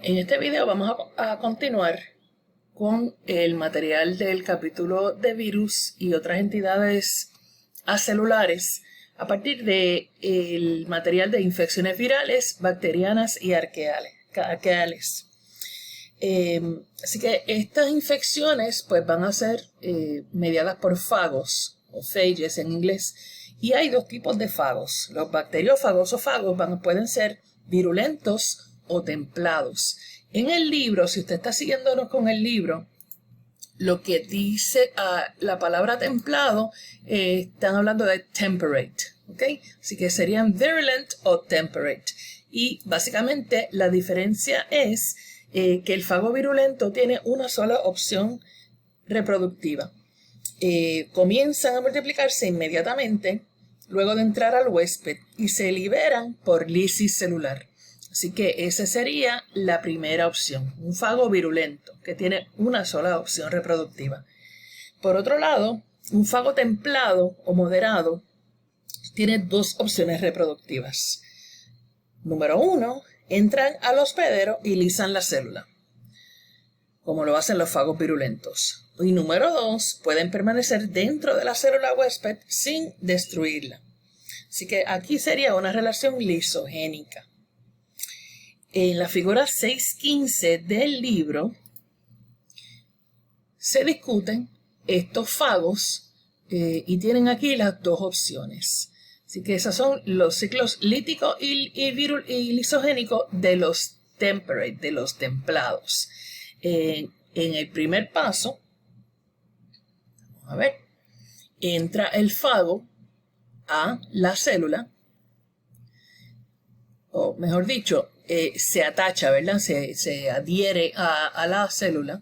En este video vamos a continuar con el material del capítulo de virus y otras entidades acelulares a partir del material de infecciones virales, bacterianas y arqueales. Así que estas infecciones pues van a ser mediadas por fagos o phages en inglés, y hay dos tipos de fagos. Los bacteriófagos o fagos pueden ser virulentos o templados. En el libro, si usted está siguiéndonos con el libro, lo que dice la palabra templado, están hablando de temperate, ¿ok? Así que serían virulent o temperate. Y básicamente la diferencia es que el fago virulento tiene una sola opción reproductiva. Comienzan a multiplicarse inmediatamente luego de entrar al huésped y se liberan por lisis celular. Así que esa sería la primera opción, un fago virulento que tiene una sola opción reproductiva. Por otro lado, un fago templado o moderado tiene dos opciones reproductivas. Número 1, entran al hospedero y lisan la célula, como lo hacen los fagos virulentos. Y número 2, pueden permanecer dentro de la célula huésped sin destruirla. Así que aquí sería una relación lisogénica. En la figura 6.15 del libro se discuten estos fagos y tienen aquí las dos opciones. Así que esos son los ciclos lítico y lisogénico de los temperate, de los templados. En el primer paso, vamos a ver, entra el fago a la célula, o mejor dicho, se atacha, ¿verdad? Se adhiere a la célula.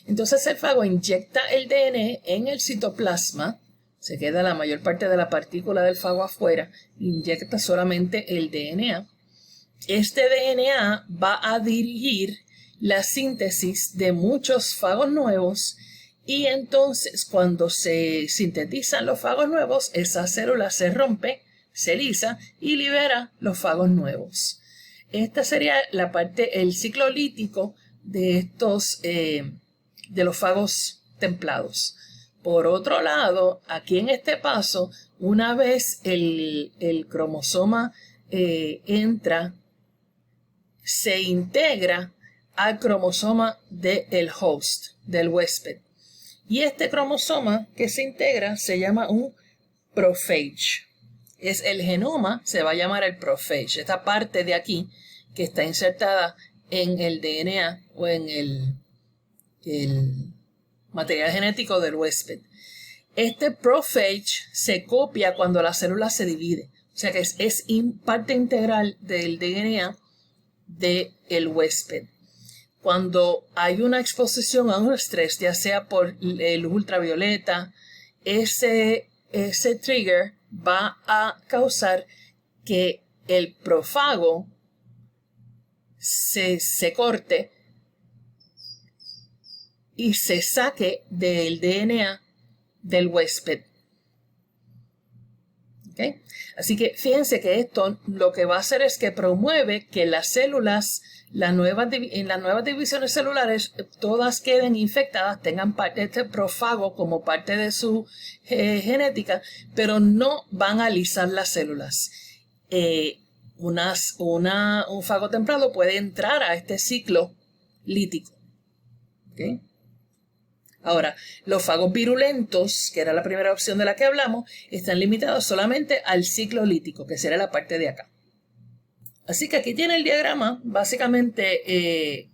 Entonces el fago inyecta el DNA en el citoplasma, se queda la mayor parte de la partícula del fago afuera, inyecta solamente el DNA. Este DNA va a dirigir la síntesis de muchos fagos nuevos, y entonces cuando se sintetizan los fagos nuevos, esa célula se rompe, se lisa y libera los fagos nuevos. Esta sería la parte, el ciclo lítico de estos, de los fagos templados. Por otro lado, aquí en este paso, una vez el cromosoma entra, se integra al cromosoma del host, del huésped. Y este cromosoma que se integra se llama un prophage. Es el genoma, se va a llamar el prophage, esta parte de aquí que está insertada en el DNA o en el material genético del huésped. Este prophage se copia cuando la célula se divide, o sea que es parte integral del DNA del huésped. Cuando hay una exposición a un estrés, ya sea por el ultravioleta, ese trigger va a causar que el profago se corte y se saque del DNA del huésped. ¿Okay? Así que fíjense que esto lo que va a hacer es que promueve que las células, en las nuevas divisiones celulares, todas queden infectadas, tengan parte de este profago como parte de su genética, pero no van a lisar las células. Un fago templado puede entrar a este ciclo lítico. ¿Okay? Ahora, los fagos virulentos, que era la primera opción de la que hablamos, están limitados solamente al ciclo lítico, que será la parte de acá. Así que aquí tiene el diagrama, básicamente es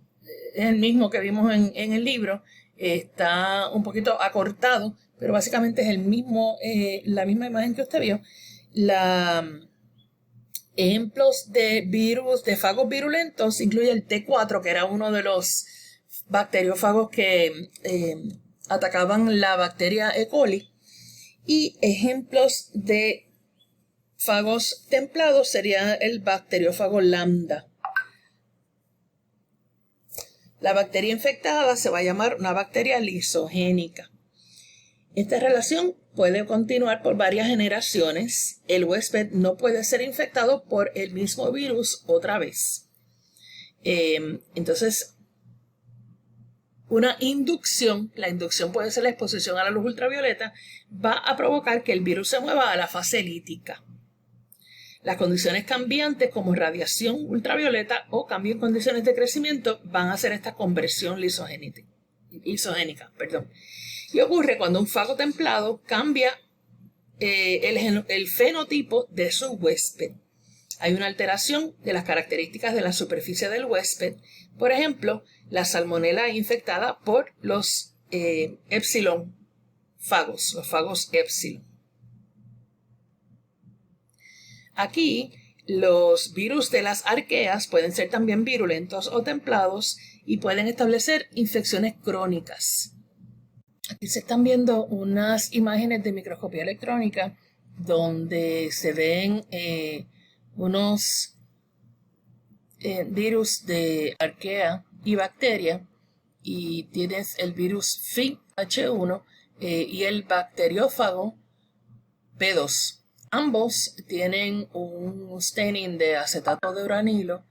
el mismo que vimos en el libro, está un poquito acortado, pero básicamente es la misma imagen que usted vio. Ejemplos de virus, de fagos virulentos, incluye el T4, que era uno de los bacteriófagos que atacaban la bacteria E. coli, y ejemplos de fagos templados sería el bacteriófago lambda. La bacteria infectada se va a llamar una bacteria lisogénica. Esta relación puede continuar por varias generaciones. El huésped no puede ser infectado por el mismo virus otra vez. Entonces, una inducción, la inducción puede ser la exposición a la luz ultravioleta, va a provocar que el virus se mueva a la fase lítica. Las condiciones cambiantes como radiación ultravioleta o cambio en condiciones de crecimiento van a hacer esta conversión lisogénica. Y ocurre cuando un fago templado cambia el fenotipo de su huésped. Hay una alteración de las características de la superficie del huésped. Por ejemplo, la salmonela infectada por los epsilon fagos, los fagos epsilon. Aquí, los virus de las arqueas pueden ser también virulentos o templados y pueden establecer infecciones crónicas. Aquí se están viendo unas imágenes de microscopía electrónica donde se ven unos virus de arquea y bacteria, y tienes el virus FIH1 y el bacteriófago P2. Ambos tienen un staining de acetato de uranilo.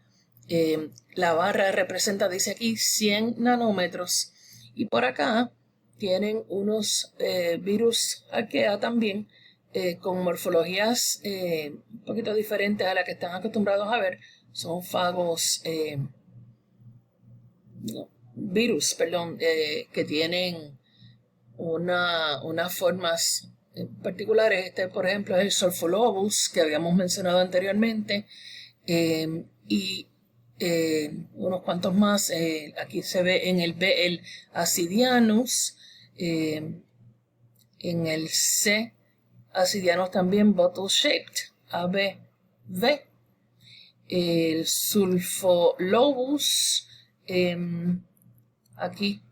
La barra representa, dice aquí, 100 nanómetros. Y por acá tienen unos virus arquea también, con morfologías un poquito diferentes a las que están acostumbrados a ver. Son fagos, que tienen unas formas particulares. Este, por ejemplo, es el Sulfolobus, que habíamos mencionado anteriormente, y unos cuantos más. Aquí se ve en el B el Acidianus, en el C Acidianus también bottle shaped, ABV, el Sulfolobus aquí,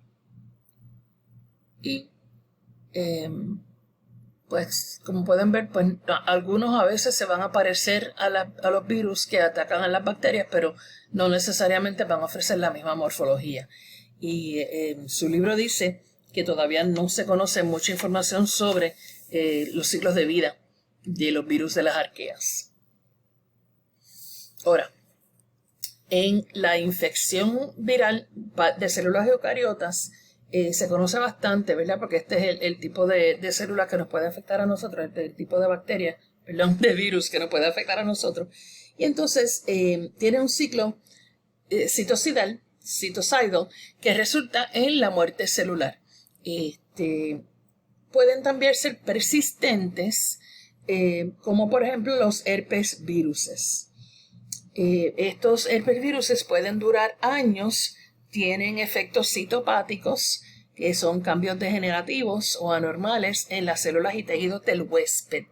y pues como pueden ver, pues algunos a veces se van a parecer a los virus que atacan a las bacterias, pero no necesariamente van a ofrecer la misma morfología. Y su libro dice que todavía no se conoce mucha información sobre los ciclos de vida de los virus de las arqueas. Ahora, en la infección viral de células eucariotas, se conoce bastante, ¿verdad? Porque este es el tipo de células que nos puede afectar a nosotros, el tipo de bacteria, de virus que nos puede afectar a nosotros. Y entonces tiene un ciclo citocidal, que resulta en la muerte celular. Pueden también ser persistentes, como por ejemplo los herpes viruses. Estos herpes viruses pueden durar años, tienen efectos citopáticos, que son cambios degenerativos o anormales en las células y tejidos del huésped.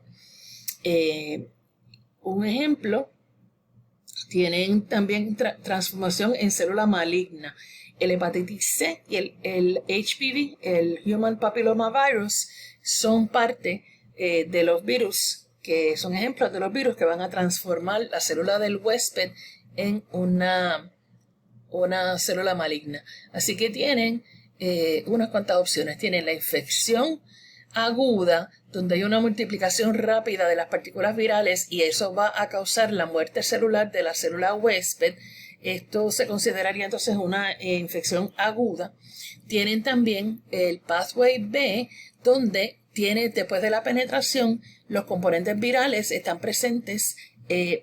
Un ejemplo, tienen también transformación en célula maligna. El hepatitis C y el HPV, el Human Papilloma Virus, son parte de los virus, que son ejemplos de los virus que van a transformar la célula del huésped en una célula maligna. Así que tienen unas cuantas opciones. Tienen la infección aguda, donde hay una multiplicación rápida de las partículas virales y eso va a causar la muerte celular de la célula huésped. Esto se consideraría entonces una infección aguda. Tienen también el pathway B, donde después de la penetración, los componentes virales están presentes,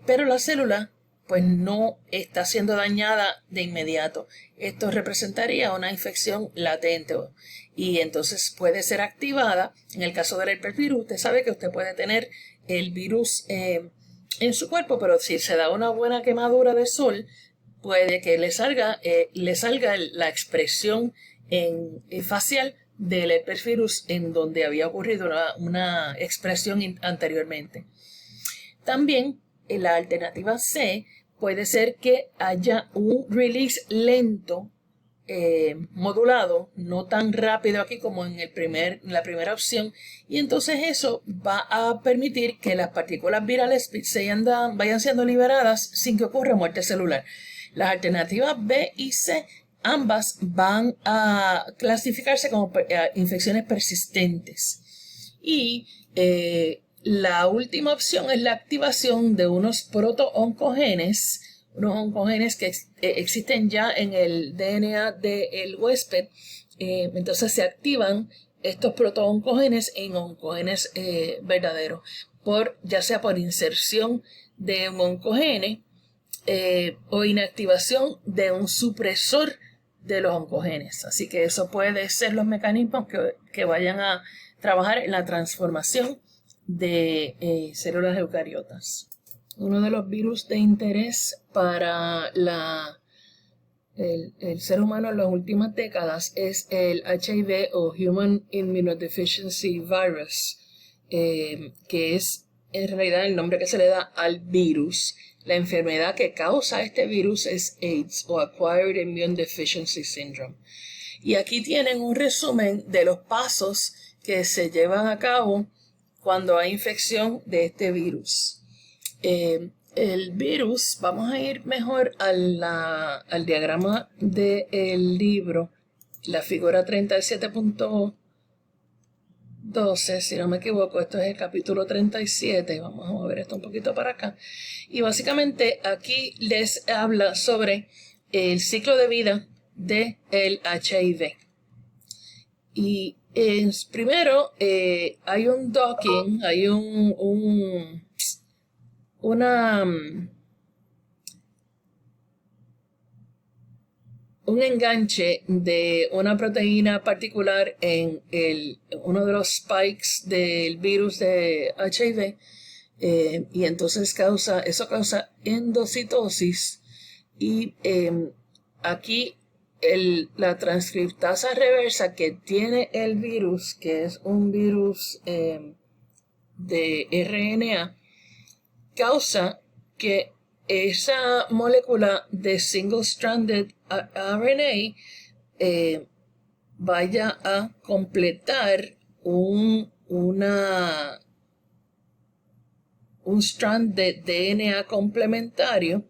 pero la célula pues no está siendo dañada de inmediato. Esto representaría una infección latente y entonces puede ser activada. En el caso del herpes virus, usted sabe que usted puede tener el virus en su cuerpo, pero si se da una buena quemadura de sol, puede que le salga la expresión facial del herpes virus en donde había ocurrido una expresión anteriormente. También en la alternativa C puede ser que haya un release lento, modulado, no tan rápido aquí como en la primera opción, y entonces eso va a permitir que las partículas virales vayan siendo liberadas sin que ocurra muerte celular. Las alternativas B y C ambas van a clasificarse como infecciones persistentes. Y la última opción es la activación de unos protooncogenes unos oncogenes que existen ya en el DNA del huésped. Entonces se activan estos protooncogenes en oncogenes verdaderos, ya sea por inserción de un oncogene o inactivación de un supresor de los oncogenes. Así que eso puede ser los mecanismos que vayan a trabajar en la transformación de células eucariotas. Uno de los virus de interés para el ser humano en las últimas décadas es el HIV o Human Immunodeficiency Virus, que es en realidad el nombre que se le da al virus. La enfermedad que causa este virus es AIDS o Acquired Immune Deficiency Syndrome. Y aquí tienen un resumen de los pasos que se llevan a cabo cuando hay infección de este virus. El virus, vamos a ir mejor al diagrama del libro, la figura 37.12, si no me equivoco, esto es el capítulo 37, vamos a mover esto un poquito para acá. Y básicamente aquí les habla sobre el ciclo de vida del HIV. Y primero hay un docking, hay un enganche de una proteína particular en uno de los spikes del virus de HIV, y entonces eso causa endocitosis, y aquí la transcriptasa reversa que tiene el virus, que es un virus de RNA, causa que esa molécula de single-stranded RNA vaya a completar un strand de DNA complementario,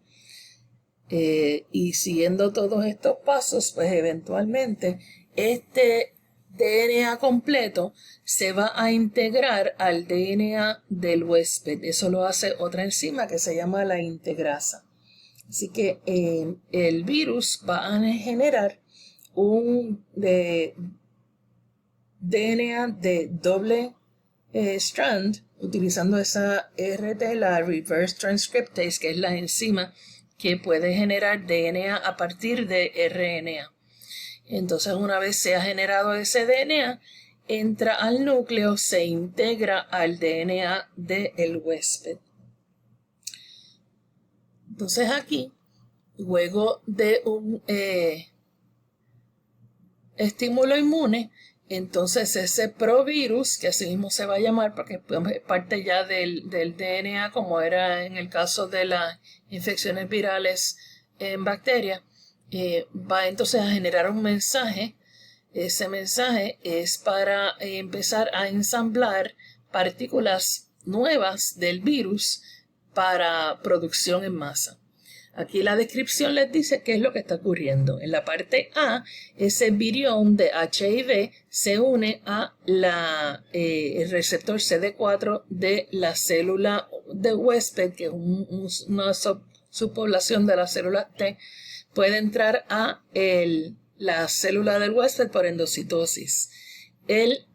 y siguiendo todos estos pasos, pues eventualmente este DNA completo se va a integrar al DNA del huésped. Eso lo hace otra enzima que se llama la integrasa. Así que el virus va a generar un DNA de doble strand utilizando esa RT, la reverse transcriptase, que es la enzima que puede generar DNA a partir de RNA. Entonces, una vez se ha generado ese DNA, entra al núcleo, se integra al DNA del huésped. Entonces aquí, luego de un estímulo inmune, entonces ese provirus, que así mismo se va a llamar porque es parte ya del DNA, como era en el caso de las infecciones virales en bacterias, va entonces a generar un mensaje. Ese mensaje es para empezar a ensamblar partículas nuevas del virus para producción en masa. Aquí la descripción les dice qué es lo que está ocurriendo. En la parte A, ese virión de HIV se une a el receptor CD4 de la célula de huésped, que es una subpoblación de la célula T. Puede entrar a la célula del huésped por endocitosis. El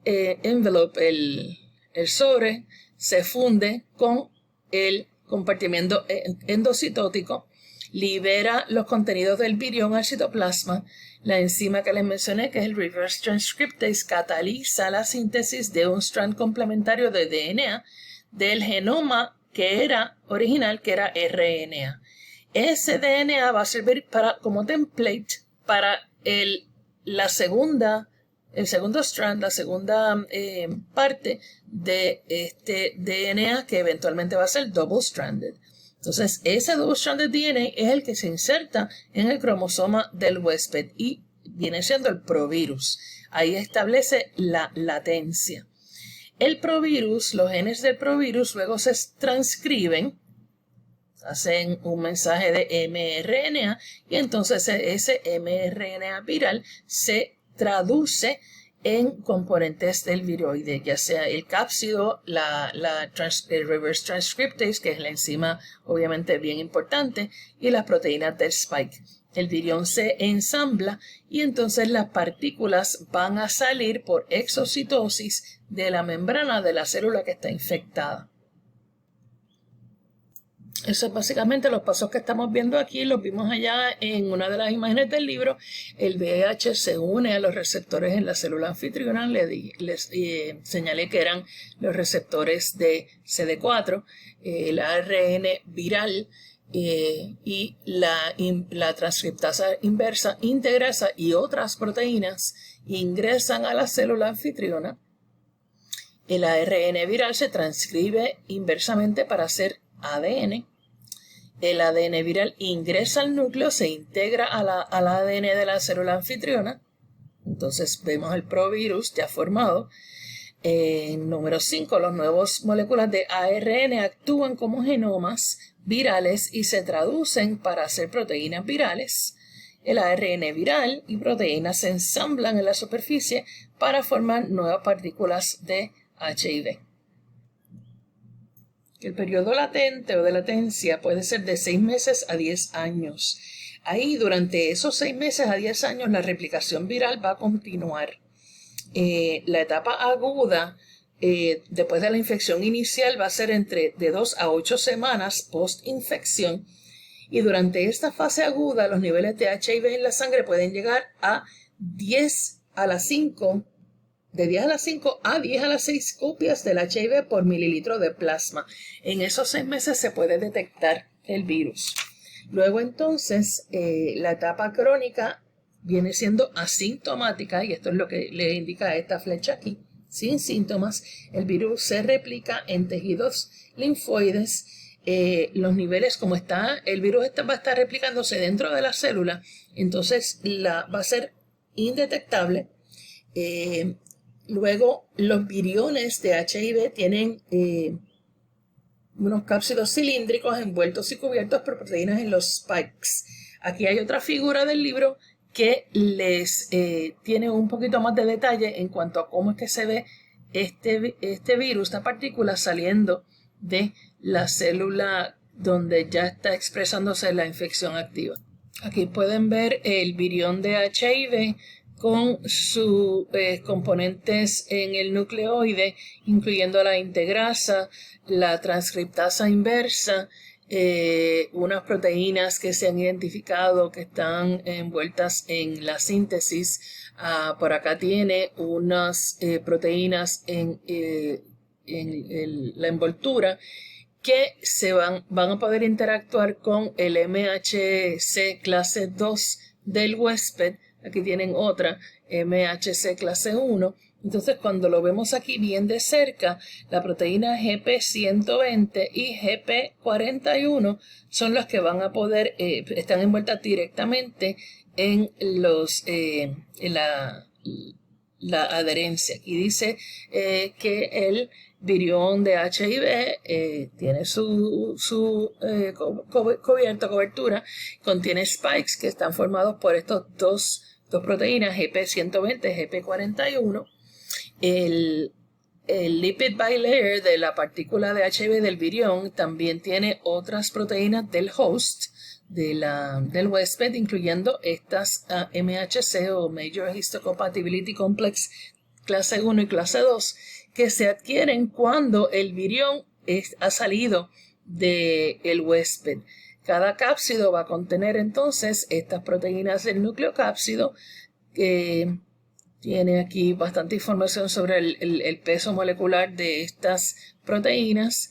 envelope, el sobre, se funde con el compartimiento endocitótico, libera los contenidos del virión al citoplasma. La enzima que les mencioné, que es el reverse transcriptase, cataliza la síntesis de un strand complementario de DNA del genoma que era original, que era RNA. Ese DNA va a servir como template para el segundo strand, la segunda parte de este DNA, que eventualmente va a ser double-stranded. Entonces, ese double-stranded DNA es el que se inserta en el cromosoma del huésped y viene siendo el provirus. Ahí establece la latencia. El provirus, los genes del provirus luego se transcriben, hacen un mensaje de mRNA, y entonces ese mRNA viral se traduce en componentes del viroide, ya sea el cápsido, el reverse transcriptase, que es la enzima obviamente bien importante, y las proteínas del spike. El virión se ensambla y entonces las partículas van a salir por exocitosis de la membrana de la célula que está infectada. Eso es básicamente los pasos que estamos viendo aquí, los vimos allá en una de las imágenes del libro. El VIH se une a los receptores en la célula anfitriona, les señalé que eran los receptores de CD4, el ARN viral y la transcriptasa inversa, integrasa y otras proteínas ingresan a la célula anfitriona. El ARN viral se transcribe inversamente para hacer ADN. El ADN viral ingresa al núcleo, se integra al ADN de la célula anfitriona. Entonces vemos el provirus ya formado. Número 5, los nuevos moléculas de ARN actúan como genomas virales y se traducen para hacer proteínas virales. El ARN viral y proteínas se ensamblan en la superficie para formar nuevas partículas de HIV. El periodo latente o de latencia puede ser de 6 meses a 10 años. Ahí, durante esos 6 meses a 10 años, la replicación viral va a continuar. La etapa aguda, después de la infección inicial, va a ser de 2 a 8 semanas post-infección. Y durante esta fase aguda, los niveles de HIV en la sangre pueden llegar a 10 a la 5 de 10 a la 5 a 10 a la 6 copias del HIV por mililitro de plasma. En esos 6 meses se puede detectar el virus. Luego entonces la etapa crónica viene siendo asintomática, y esto es lo que le indica esta flecha aquí. Sin síntomas, el virus se replica en tejidos linfoides. Los niveles, como está, el virus va a estar replicándose dentro de la célula, entonces va a ser indetectable. Luego, los viriones de HIV tienen unos cápsidos cilíndricos envueltos y cubiertos por proteínas en los spikes. Aquí hay otra figura del libro que les tiene un poquito más de detalle en cuanto a cómo es que se ve este virus, esta partícula saliendo de la célula donde ya está expresándose la infección activa. Aquí pueden ver el virión de HIV con sus componentes en el nucleoide, incluyendo la integrasa, la transcriptasa inversa, unas proteínas que se han identificado que están envueltas en la síntesis. Por acá tiene unas proteínas en la envoltura que van a poder interactuar con el MHC clase 2 del huésped. Aquí tienen otra, MHC clase 1. Entonces, cuando lo vemos aquí bien de cerca, la proteína GP120 y GP41 son las que van a poder, están envueltas directamente en la adherencia. Aquí dice que el virión de HIV tiene su cobertura, contiene spikes que están formados por estos dos proteínas, GP120 y GP41. El lipid bilayer de la partícula de HIV del virión también tiene otras proteínas del host, del huésped, incluyendo estas MHC o Major Histocompatibility Complex clase 1 y clase 2, que se adquieren cuando el virión ha salido del huésped. Cada cápsido va a contener entonces estas proteínas del nucleocápsido, que tiene aquí bastante información sobre el peso molecular de estas proteínas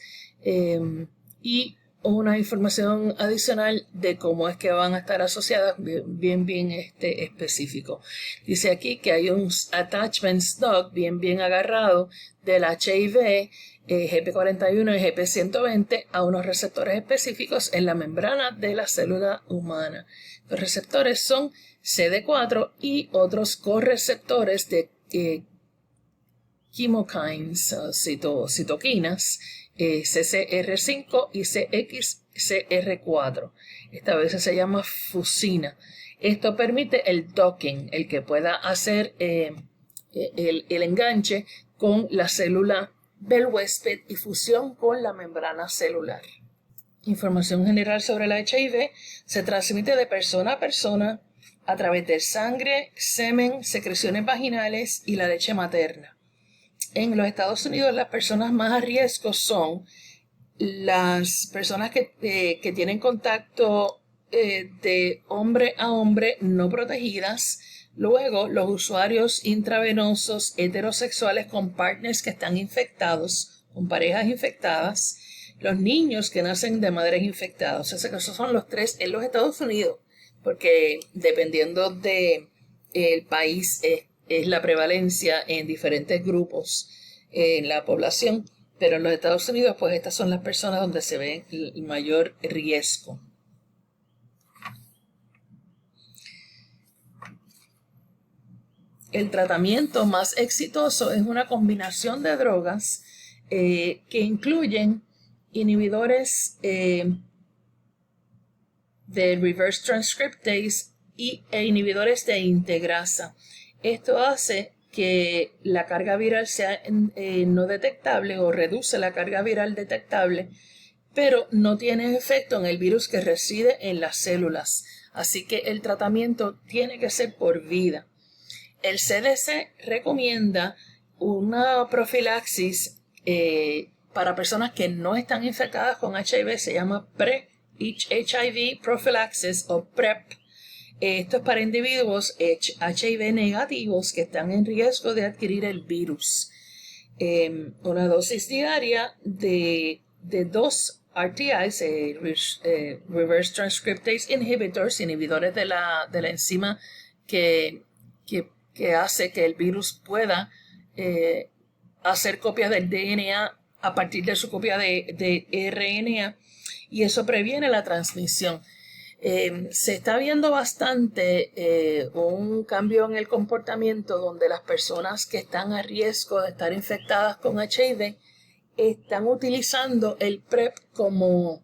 y una información adicional de cómo es que van a estar asociadas bien específico. Dice aquí que hay un attachment snug bien agarrado del HIV, GP41 y GP120 a unos receptores específicos en la membrana de la célula humana. Los receptores son CD4 y otros correceptores de chemokines, citoquinas, CCR5 y CXCR4. Esta vez se llama fucina. Esto permite el docking, el que pueda hacer el enganche con la célula del huésped y fusión con la membrana celular. Información general sobre el HIV se transmite de persona a persona a través de sangre, semen, secreciones vaginales y la leche materna. En los Estados Unidos las personas más a riesgo son las personas que tienen contacto de hombre a hombre no protegidas, luego los usuarios intravenosos heterosexuales con partners que están infectados, con parejas infectadas, los niños que nacen de madres infectadas. O sea, que esos son los tres en los Estados Unidos, porque dependiendo del país es la prevalencia en diferentes grupos en la población, pero en los Estados Unidos pues estas son las personas donde se ve el mayor riesgo. El tratamiento más exitoso es una combinación de drogas que incluyen inhibidores de reverse transcriptase e inhibidores de integrasa. Esto hace que la carga viral sea no detectable o reduce la carga viral detectable, pero no tiene efecto en el virus que reside en las células. Así que el tratamiento tiene que ser por vida. El CDC recomienda una profilaxis para personas que no están infectadas con HIV, se llama Pre-HIV Prophylaxis o PrEP. Esto es para individuos HIV negativos que están en riesgo de adquirir el virus. Una dosis diaria de 2 RTIs, Reverse Transcriptase Inhibitors, inhibidores de la enzima que hace que el virus pueda hacer copias del DNA a partir de su copia de RNA, y eso previene la transmisión. Se está viendo bastante un cambio en el comportamiento donde las personas que están a riesgo de estar infectadas con HIV están utilizando el PrEP como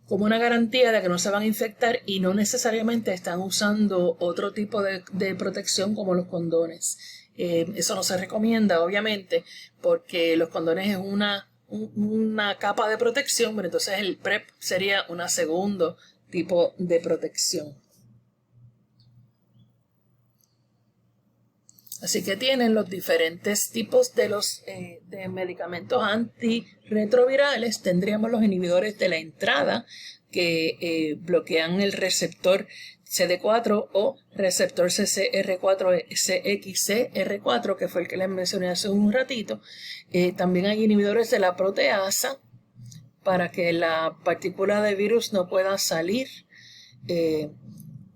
una garantía de que no se van a infectar y no necesariamente están usando otro tipo de protección como los condones. Eso no se recomienda, obviamente, porque los condones es una capa de protección, pero entonces el PrEP sería un segundo tipo de protección. Así que tienen los diferentes tipos de los de medicamentos antirretrovirales. Tendríamos los inhibidores de la entrada que bloquean el receptor CD4 o receptor CXCR4, que fue el que les mencioné hace un ratito. También hay inhibidores de la proteasa para que la partícula de virus no pueda salir.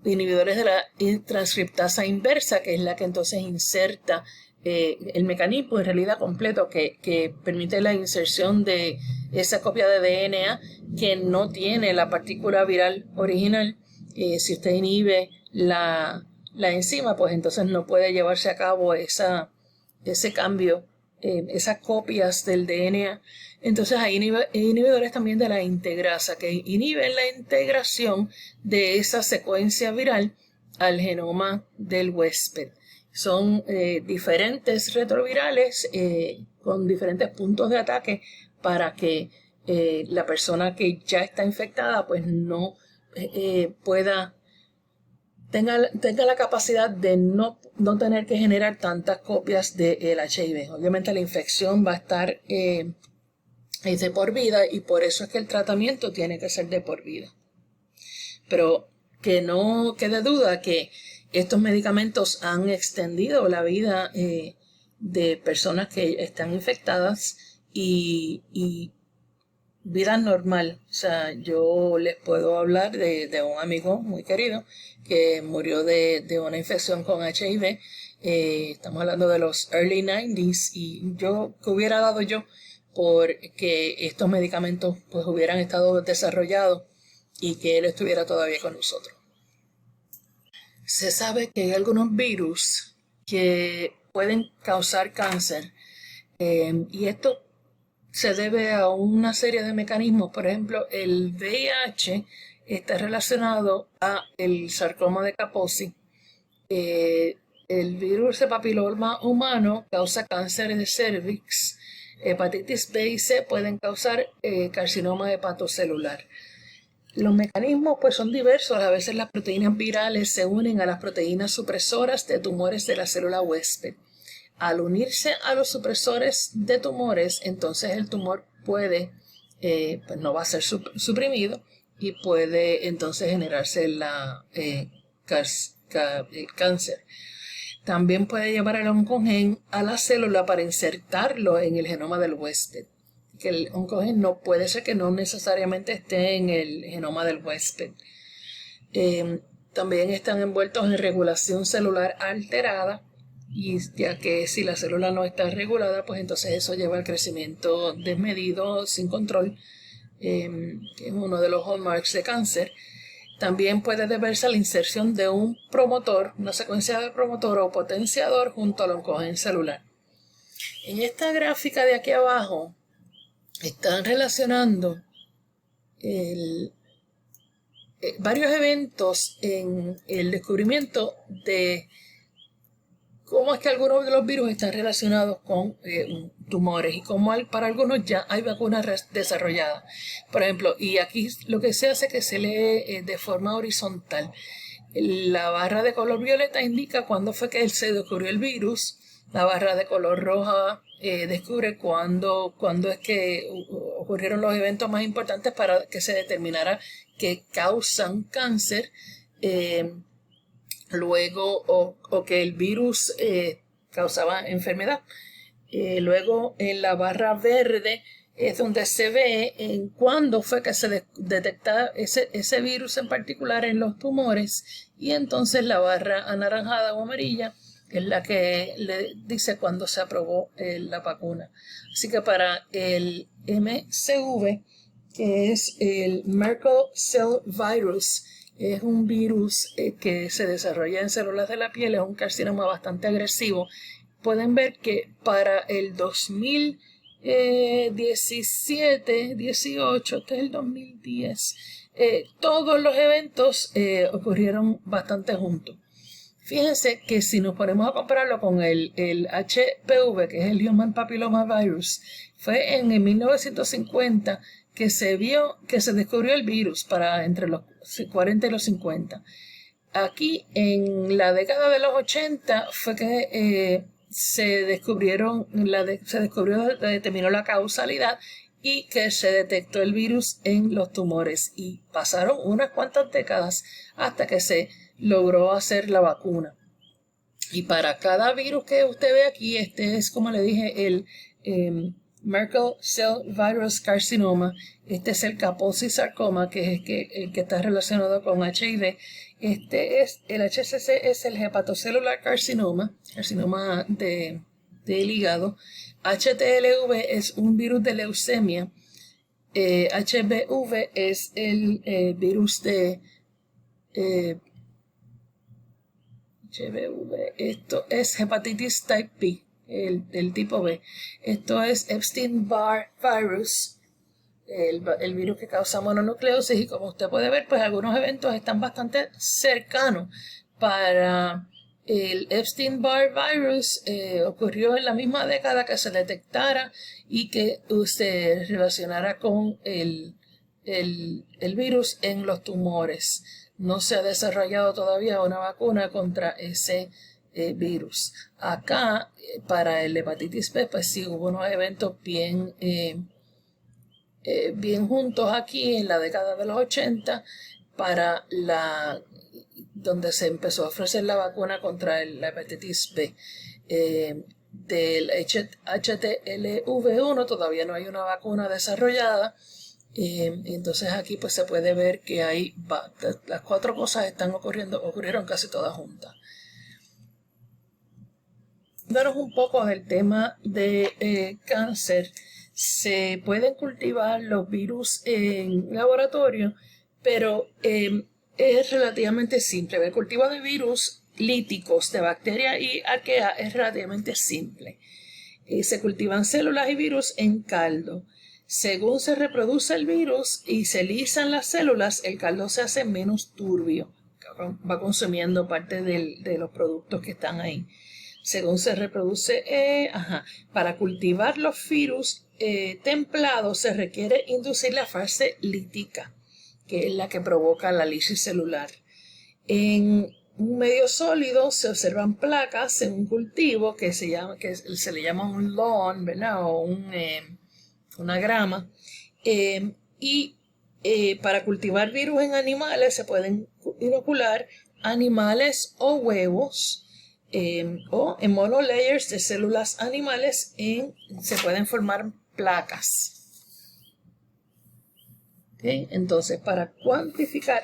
Inhibidores de la transcriptasa inversa, que es la que entonces inserta el mecanismo en realidad completo que permite la inserción de esa copia de DNA que no tiene la partícula viral original. Si usted inhibe la enzima, pues entonces no puede llevarse a cabo ese cambio, esas copias del DNA. Entonces hay inhibidores también de la integrasa que inhiben la integración de esa secuencia viral al genoma del huésped. Son diferentes retrovirales con diferentes puntos de ataque para que la persona que ya está infectada pues no tenga la capacidad de no tener que generar tantas copias del HIV. Obviamente la infección va a estar es de por vida y por eso es que el tratamiento tiene que ser de por vida. Pero que no quede duda que estos medicamentos han extendido la vida de personas que están infectadas y vida normal. O sea, yo les puedo hablar de un amigo muy querido que murió de una infección con HIV. Estamos hablando de los early 90s y ¿qué hubiera dado yo porque estos medicamentos pues hubieran estado desarrollados y que él estuviera todavía con nosotros? Se sabe que hay algunos virus que pueden causar cáncer y esto se debe a una serie de mecanismos. Por ejemplo, el VIH está relacionado a el sarcoma de Kaposi. el virus de papiloma humano causa cáncer de cervix. Hepatitis B y C pueden causar carcinoma hepatocelular. Los mecanismos pues son diversos. A veces las proteínas virales se unen a las proteínas supresoras de tumores de la célula huésped. Al unirse a los supresores de tumores, entonces el tumor puede, pues no va a ser suprimido y puede entonces generarse el cáncer. También puede llevar el oncogen a la célula para insertarlo en el genoma del huésped. Que el oncogen no puede ser que no necesariamente esté en el genoma del huésped. También están envueltos en regulación celular alterada, y ya que si la célula no está regulada, pues entonces eso lleva al crecimiento desmedido, sin control, que es uno de los hallmarks de cáncer. También puede deberse a la inserción de un promotor, una secuencia de promotor o potenciador junto al oncogen celular. En esta gráfica de aquí abajo están relacionando varios eventos en el descubrimiento de cómo es que algunos de los virus están relacionados con tumores y cómo para algunos ya hay vacunas desarrolladas. Por ejemplo, y aquí lo que se hace es que se lee de forma horizontal. La barra de color violeta indica cuándo fue que se descubrió el virus. La barra de color roja descubre cuándo es que ocurrieron los eventos más importantes para que se determinara que causan cáncer. Luego, o que el virus causaba enfermedad. Luego, en la barra verde es donde se ve en cuándo fue que se detectaba ese virus en particular en los tumores, y entonces la barra anaranjada o amarilla es la que le dice cuándo se aprobó la vacuna. Así que para el MCV, que es el Merkel Cell Virus, es un virus que se desarrolla en células de la piel, es un carcinoma bastante agresivo. Pueden ver que para el 2017, 18, este es el 2010, todos los eventos ocurrieron bastante juntos. Fíjense que si nos ponemos a compararlo con el HPV, que es el Human Papilloma Virus, fue en el 1950 que se descubrió el virus para entre los 40 y los 50. Aquí en la década de los 80 fue que se determinó la causalidad y que se detectó el virus en los tumores, y pasaron unas cuantas décadas hasta que se logró hacer la vacuna. Y para cada virus que usted ve aquí, este es, como le dije, el Merkel Cell Virus Carcinoma. Este es el Kaposi Sarcoma, que es el que está relacionado con HIV. El HCC es el Hepatocellular Carcinoma del hígado. HTLV es un virus de leucemia. HBV es el virus de HBV. Esto es hepatitis type B, el tipo B. Esto es Epstein-Barr virus, el virus que causa mononucleosis, y como usted puede ver, pues algunos eventos están bastante cercanos. Para el Epstein-Barr virus ocurrió en la misma década que se detectara y que se relacionara con el virus en los tumores. No se ha desarrollado todavía una vacuna contra ese virus. Acá, para el hepatitis B, pues sí hubo unos eventos bien juntos aquí en la década de los 80, donde se empezó a ofrecer la vacuna contra la hepatitis B. Del HTLV1 todavía no hay una vacuna desarrollada. Entonces aquí pues se puede ver que las cuatro cosas ocurrieron casi todas juntas. Daros un poco del tema de cáncer. Se pueden cultivar los virus en laboratorio, pero es relativamente simple. El cultivo de virus líticos de bacteria y arquea es relativamente simple. Se cultivan células y virus en caldo. Según se reproduce el virus y se lisan las células, el caldo se hace menos turbio. va consumiendo parte de los productos que están ahí. Según se reproduce, para cultivar los virus templados se requiere inducir la fase lítica, que es la que provoca la lisis celular. En un medio sólido se observan placas en un cultivo que se le llama un lawn, ¿verdad? O una grama. Para cultivar virus en animales se pueden inocular animales o huevos o en monolayers de células animales se pueden formar placas. ¿Okay? Entonces, para cuantificar,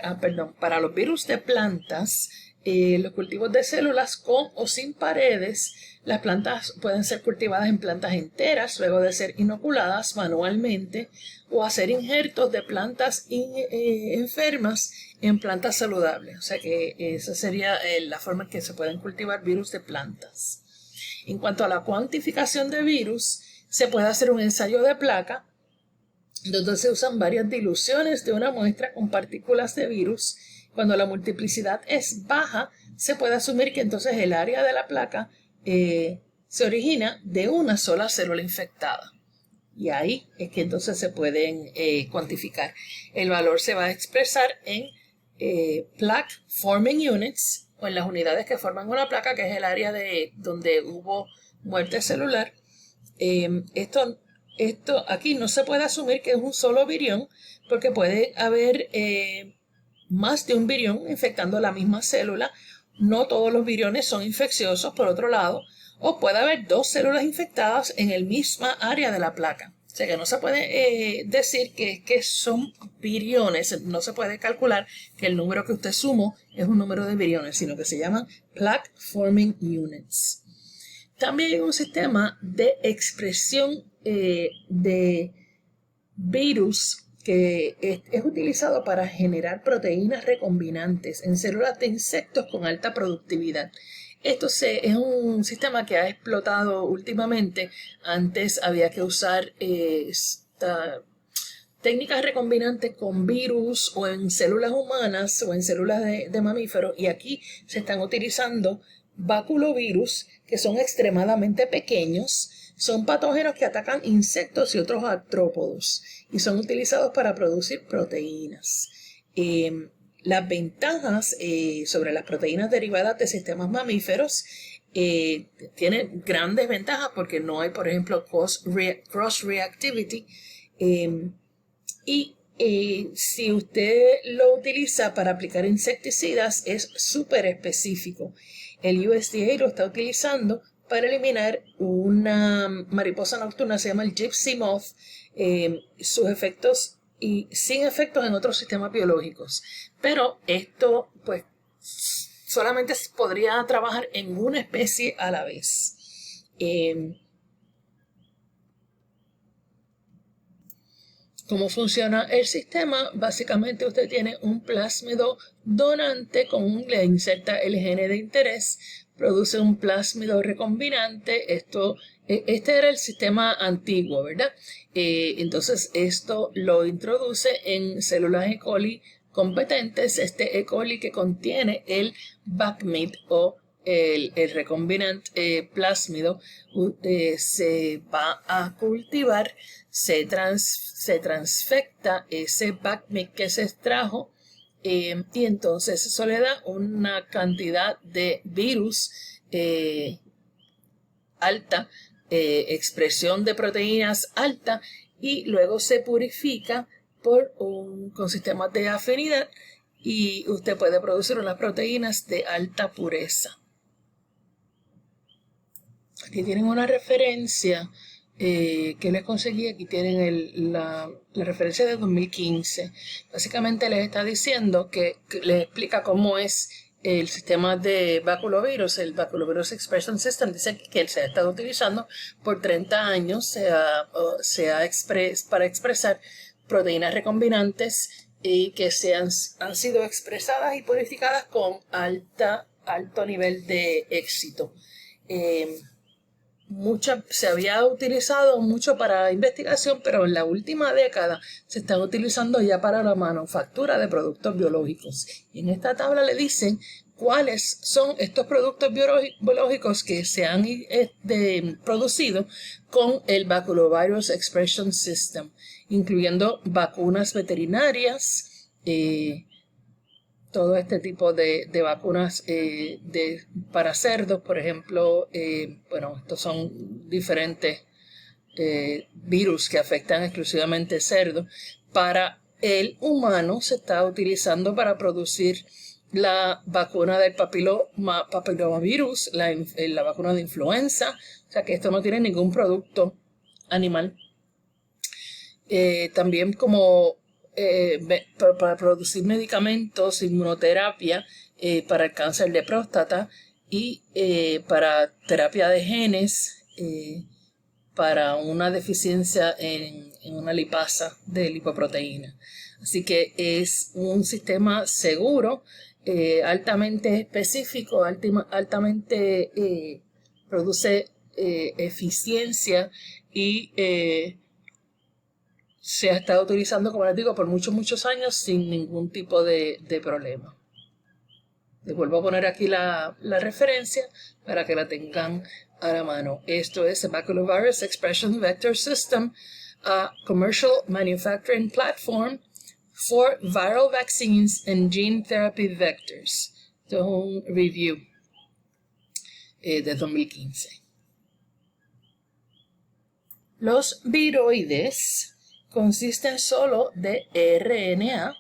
para los virus de plantas, los cultivos de células con o sin paredes, las plantas pueden ser cultivadas en plantas enteras luego de ser inoculadas manualmente o hacer injertos de plantas enfermas en plantas saludables. O sea que esa sería la forma en que se pueden cultivar virus de plantas. En cuanto a la cuantificación de virus, se puede hacer un ensayo de placa donde se usan varias diluciones de una muestra con partículas de virus. Cuando la multiplicidad es baja, se puede asumir que entonces el área de la placa se origina de una sola célula infectada. Y ahí es que entonces se pueden cuantificar. El valor se va a expresar en plaque forming units, o en las unidades que forman una placa, que es el área donde hubo muerte celular. Esto aquí no se puede asumir que es un solo virión, porque puede haber más de un virión infectando la misma célula. No todos los viriones son infecciosos, por otro lado, o puede haber dos células infectadas en el misma área de la placa. O sea que no se puede decir que son viriones, no se puede calcular que el número que usted sumó es un número de viriones, sino que se llaman plaque forming units. También hay un sistema de expresión de virus que es utilizado para generar proteínas recombinantes en células de insectos con alta productividad. Esto es un sistema que ha explotado últimamente. Antes había que usar técnicas recombinantes con virus o en células humanas o en células de mamíferos, y aquí se están utilizando baculovirus, que son extremadamente pequeños. Son patógenos que atacan insectos y otros artrópodos y son utilizados para producir proteínas. Las ventajas sobre las proteínas derivadas de sistemas mamíferos tienen grandes ventajas porque no hay, por ejemplo, cross-reactivity. Si usted lo utiliza para aplicar insecticidas, es súper específico. El USDA lo está utilizando para eliminar una mariposa nocturna, se llama el Gypsy Moth, sus efectos y sin efectos en otros sistemas biológicos. Pero esto, pues, solamente podría trabajar en una especie a la vez. ¿Cómo funciona el sistema? Básicamente usted tiene un plásmido donante le inserta el gene de interés, produce un plásmido recombinante. Este era el sistema antiguo, ¿verdad? Entonces esto lo introduce en células E. coli competentes. Este E. coli que contiene el BACMID o el recombinante plásmido se va a cultivar, se transfecta ese BACMID que se extrajo y entonces eso le da una cantidad de virus alta, expresión de proteínas alta, y luego se purifica con sistemas de afinidad y usted puede producir unas proteínas de alta pureza. Aquí tienen una referencia que les conseguí. Aquí tienen la referencia de 2015. Básicamente les está diciendo que les explica cómo es el sistema de baculovirus, el Baculovirus Expression System. Dice que se ha estado utilizando por 30 años para expresar proteínas recombinantes y que han sido expresadas y purificadas con alto nivel de éxito. se había utilizado mucho para investigación, pero en la última década se están utilizando ya para la manufactura de productos biológicos. Y en esta tabla le dicen cuáles son estos productos biológicos que se han producido con el Baculovirus Expression System, incluyendo vacunas veterinarias, todo este tipo de vacunas para cerdos, por ejemplo. Estos son diferentes virus que afectan exclusivamente cerdos. Para el humano se está utilizando para producir la vacuna del papilomavirus, la vacuna de influenza, o sea que esto no tiene ningún producto animal. También como para producir medicamentos, inmunoterapia para el cáncer de próstata y para terapia de genes, para una deficiencia en una lipasa de lipoproteína. Así que es un sistema seguro, altamente específico, altamente produce eficiencia y se ha estado utilizando, como les digo, por muchos años sin ningún tipo de problema. Les vuelvo a poner aquí la referencia para que la tengan a la mano. Esto es el Baculovirus Expression Vector System, a commercial manufacturing platform for viral vaccines and gene therapy vectors. Esto es un review de 2015. Los viroides consisten solo de RNA,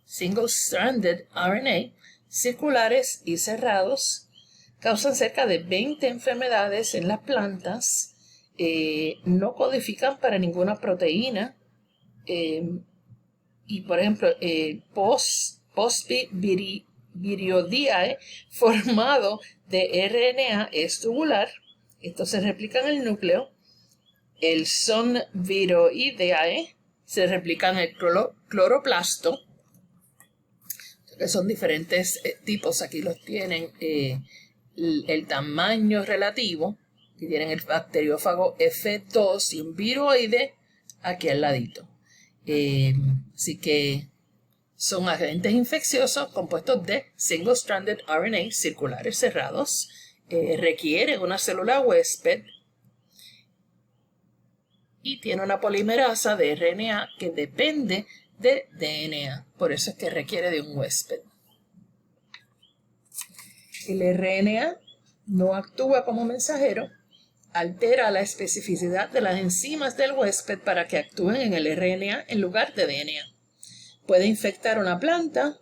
single-stranded RNA, circulares y cerrados. Causan cerca de 20 enfermedades en las plantas. No codifican para ninguna proteína. Y por ejemplo, Pospvirodiae formado de RNA es tubular. Esto se replica en el núcleo. El Sonviroideae se replica en el cloroplasto, que son diferentes tipos. Aquí los tienen el tamaño relativo, que tienen el bacteriófago F2 y un viroide aquí al ladito. Así que son agentes infecciosos compuestos de single-stranded RNA circulares cerrados. Requieren una célula huésped y tiene una polimerasa de RNA que depende de DNA. Por eso es que requiere de un huésped. El RNA no actúa como mensajero, altera la especificidad de las enzimas del huésped para que actúen en el RNA en lugar de DNA. Puede infectar una planta,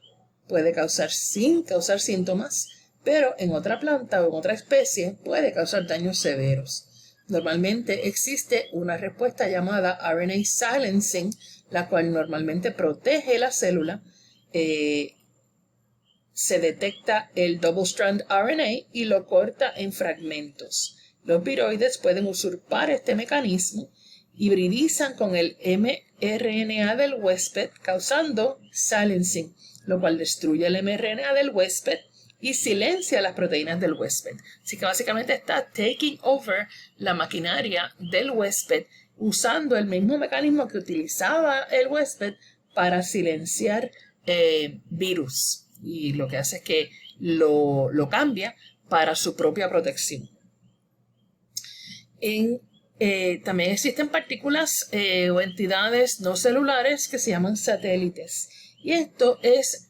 puede causar sin causar síntomas, pero en otra planta o en otra especie puede causar daños severos. Normalmente existe una respuesta llamada RNA silencing, la cual normalmente protege la célula. Se detecta el double-strand RNA y lo corta en fragmentos. Los viroides pueden usurpar este mecanismo, hibridizan con el mRNA del huésped, causando silencing, lo cual destruye el mRNA del huésped y silencia las proteínas del huésped. Así que básicamente está taking over la maquinaria del huésped, usando el mismo mecanismo que utilizaba el huésped para silenciar virus. Y lo que hace es que lo cambia para su propia protección. También existen partículas o entidades no celulares que se llaman satélites. Y esto es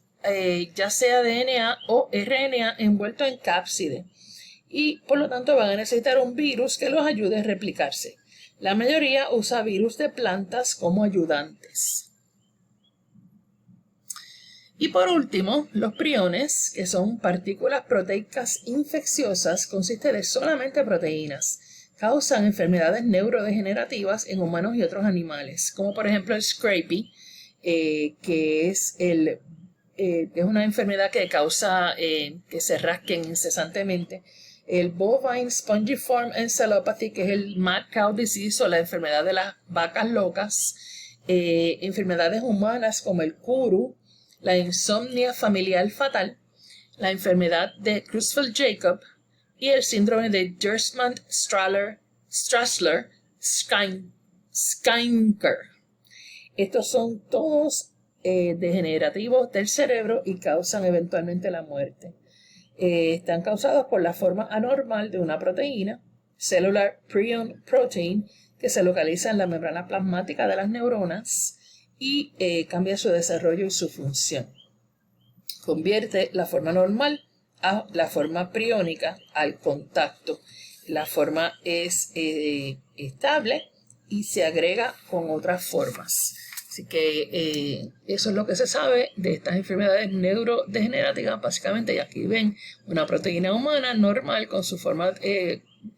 ya sea DNA o RNA envuelto en cápside. Y por lo tanto van a necesitar un virus que los ayude a replicarse. La mayoría usa virus de plantas como ayudantes. Y por último, los priones, que son partículas proteicas infecciosas, consiste de solamente proteínas. Causan enfermedades neurodegenerativas en humanos y otros animales, como por ejemplo el Scrapie, que es una enfermedad que causa que se rasquen incesantemente. El Bovine Spongiform Encephalopathy, que es el Mad Cow Disease o la enfermedad de las vacas locas. Enfermedades humanas como el Kuru, la insomnia familiar fatal, la enfermedad de Creutzfeldt-Jakob y el síndrome de Gerstmann-Strahler Strassler, Steinker. Estos son todos degenerativos del cerebro y causan eventualmente la muerte. Están causados por la forma anormal de una proteína, cellular prion protein, que se localiza en la membrana plasmática de las neuronas y cambia su desarrollo y su función. Convierte la forma normal a la forma priónica al contacto. La forma es estable y se agrega con otras formas. Así que eso es lo que se sabe de estas enfermedades neurodegenerativas, básicamente. Y aquí ven una proteína humana normal con su forma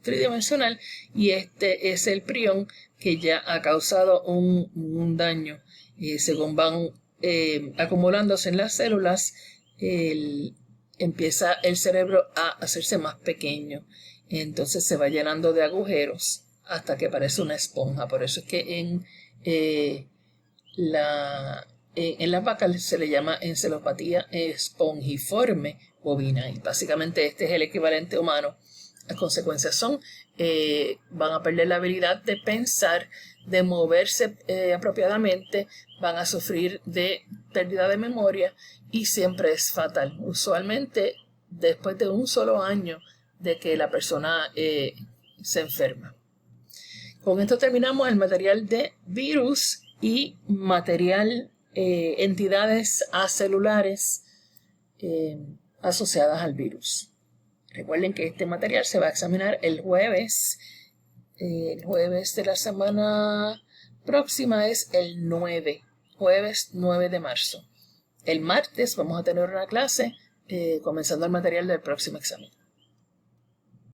tridimensional, y este es el prión que ya ha causado un daño. Según van acumulándose en las células, empieza el cerebro a hacerse más pequeño. Entonces se va llenando de agujeros hasta que parece una esponja. Por eso es que en las vacas se le llama encefalopatía espongiforme bovina, y básicamente este es el equivalente humano. Las consecuencias son van a perder la habilidad de pensar, de moverse apropiadamente, van a sufrir de pérdida de memoria y siempre es fatal. Usualmente después de un solo año de que la persona se enferma. Con esto terminamos el material de virus y material, entidades acelulares asociadas al virus. Recuerden que este material se va a examinar el jueves. El jueves de la semana próxima es el 9, jueves 9 de marzo. El martes vamos a tener una clase comenzando el material del próximo examen.